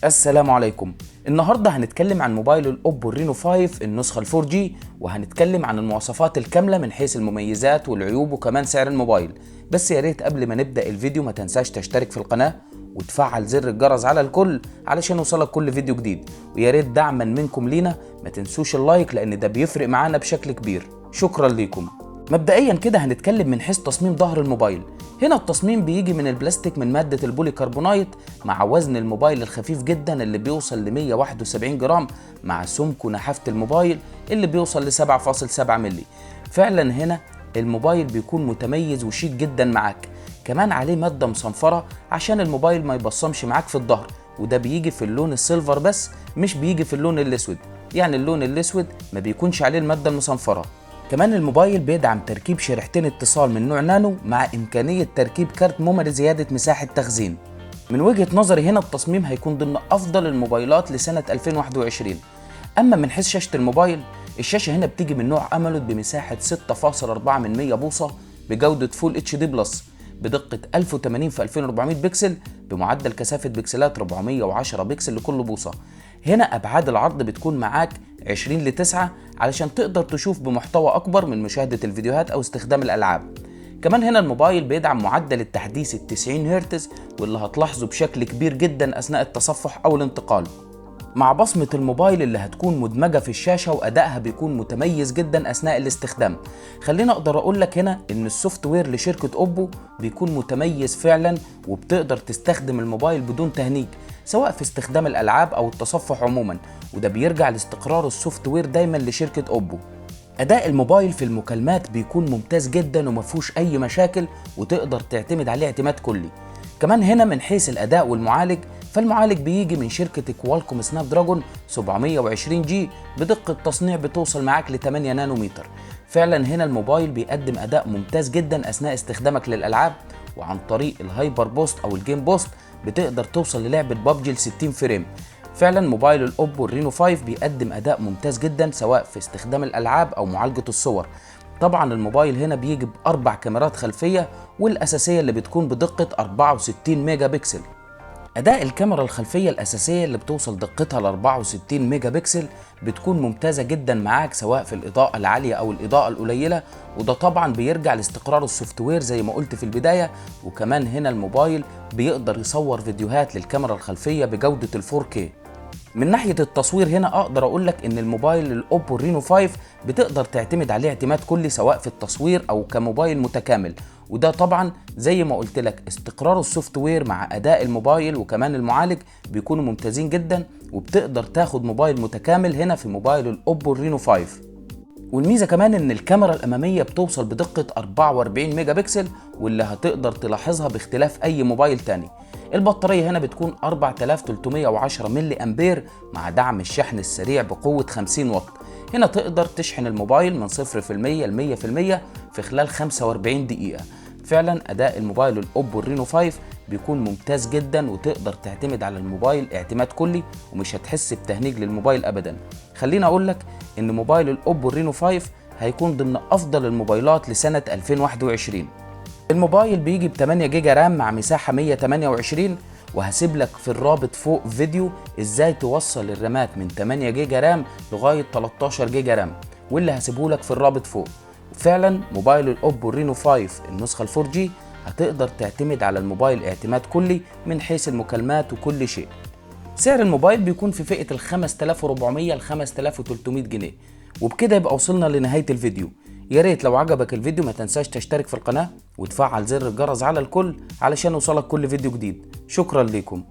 السلام عليكم. النهارده هنتكلم عن موبايل الاوبو رينو 5 النسخه الفور جي، وهنتكلم عن المواصفات الكامله من حيث المميزات والعيوب وكمان سعر الموبايل. بس يا ريت قبل ما نبدا الفيديو ما تنساش تشترك في القناه وتفعل زر الجرس على الكل علشان يوصلك كل فيديو جديد، ويا ريت دعما منكم لينا ما تنسوش اللايك لان ده بيفرق معانا بشكل كبير. شكرا ليكم. مبدئيا كده هنتكلم من حيث تصميم ظهر الموبايل. هنا التصميم بيجي من البلاستيك من مادة البولي كربونايت مع وزن الموبايل الخفيف جدا اللي بيوصل ل 171 جرام مع سمك ونحافة الموبايل اللي بيوصل ل 7.7 مللي. فعلا هنا الموبايل بيكون متميز وشيك جدا معاك. كمان عليه مادة مصنفرة عشان الموبايل ما يبصمش معاك في الظهر، وده بيجي في اللون السيلفر بس مش بيجي في اللون الاسود، يعني اللون الاسود ما بيكونش عليه المادة المصنفرة. كمان الموبايل بيدعم تركيب شريحتين اتصال من نوع نانو مع إمكانية تركيب كارت ميموري زيادة مساحة تخزين. من وجهة نظري هنا التصميم هيكون ضمن أفضل الموبايلات لسنة 2021. أما من حيث شاشة الموبايل، الشاشة هنا بتيجي من نوع أموليد بمساحة 6.4 بوصة بجودة فول اتش دي بلس بدقة 1080 في 2400 بكسل بمعدل كثافة بكسلات 410 بكسل لكل بوصة. هنا أبعاد العرض بتكون معاك 20:9 علشان تقدر تشوف بمحتوى أكبر من مشاهدة الفيديوهات أو استخدام الألعاب. كمان هنا الموبايل بيدعم معدل التحديث 90 هرتز واللي هتلاحظه بشكل كبير جدا أثناء التصفح أو الانتقال، مع بصمة الموبايل اللي هتكون مدمجة في الشاشة وأدائها بيكون متميز جدا أثناء الاستخدام. خلينا أقدر أقول لك هنا إن السوفت وير لشركة أوبو بيكون متميز فعلا، وبتقدر تستخدم الموبايل بدون تهنيج سواء في استخدام الألعاب أو التصفح عموما، وده بيرجع لاستقرار السوفت وير دايما لشركة أوبو. أداء الموبايل في المكالمات بيكون ممتاز جدا ومفيهوش أي مشاكل، وتقدر تعتمد عليه اعتماد كلي. كمان هنا من حيث الأداء والمعالج، فالمعالج بيجي من شركة كوالكوم سناب دراجون 720 جي بدقة تصنيع بتوصل معاك ل 8 نانومتر. فعلا هنا الموبايل بيقدم أداء ممتاز جدا أثناء استخدامك للألعاب، وعن طريق الهايبر بوست أو الجيم بوست بتقدر توصل للعبة بابجي ل 60 فريم. فعلا موبايل الأوبو رينو 5 بيقدم أداء ممتاز جدا سواء في استخدام الألعاب أو معالجة الصور. طبعا الموبايل هنا بيجي ب4 كاميرات خلفية، والأساسية اللي بتكون بدقة 64 ميجا بكسل. أداء الكاميرا الخلفية الأساسية اللي بتوصل دقتها ل 64 ميجا بكسل بتكون ممتازة جدا معاك سواء في الإضاءة العالية أو الإضاءة القليلة، وده طبعا بيرجع لاستقرار السوفت وير زي ما قلت في البداية. وكمان هنا الموبايل بيقدر يصور فيديوهات للكاميرا الخلفية بجودة ال 4K. من ناحية التصوير هنا أقدر أقول لك إن الموبايل الأوبو رينو 5 بتقدر تعتمد عليه اعتماد كلي سواء في التصوير أو كموبايل متكامل، وده طبعا زي ما قلت لك استقرار السوفت وير مع أداء الموبايل وكمان المعالج بيكونوا ممتازين جدا، وبتقدر تاخد موبايل متكامل هنا في موبايل الأوبو رينو 5. والميزة كمان ان الكاميرا الامامية بتوصل بدقة 44 ميجا بكسل واللي هتقدر تلاحظها باختلاف اي موبايل تاني. البطارية هنا بتكون 4310 ملي امبير مع دعم الشحن السريع بقوة 50 واط. هنا تقدر تشحن الموبايل من 0% ل 100% في خلال 45 دقيقة. فعلا اداء الموبايل الاوبو رينو 5 بيكون ممتاز جدا، وتقدر تعتمد على الموبايل اعتماد كلي ومش هتحس بتهنيج للموبايل ابدا. خليني اقول لك ان موبايل الاوبو رينو 5 هيكون ضمن افضل الموبايلات لسنة 2021. الموبايل بيجي ب 8 جيجا رام مع مساحة 128، وهسيب لك في الرابط فوق فيديو ازاي توصل الرامات من 8 جيجا رام لغاية 13 جيجا رام، واللي هسيبه لك في الرابط فوق. فعلا موبايل الاوبو رينو 5 النسخة الفور جي هتقدر تعتمد على الموبايل اعتماد كلي من حيث المكالمات وكل شيء. سعر الموبايل بيكون في فئة ال 5400 ل 5300 جنيه. وبكده يبقى وصلنا لنهاية الفيديو. يا ريت لو عجبك الفيديو ما تنساش تشترك في القناة وتفعل زر الجرس على الكل علشان يوصلك كل فيديو جديد. شكرا لكم.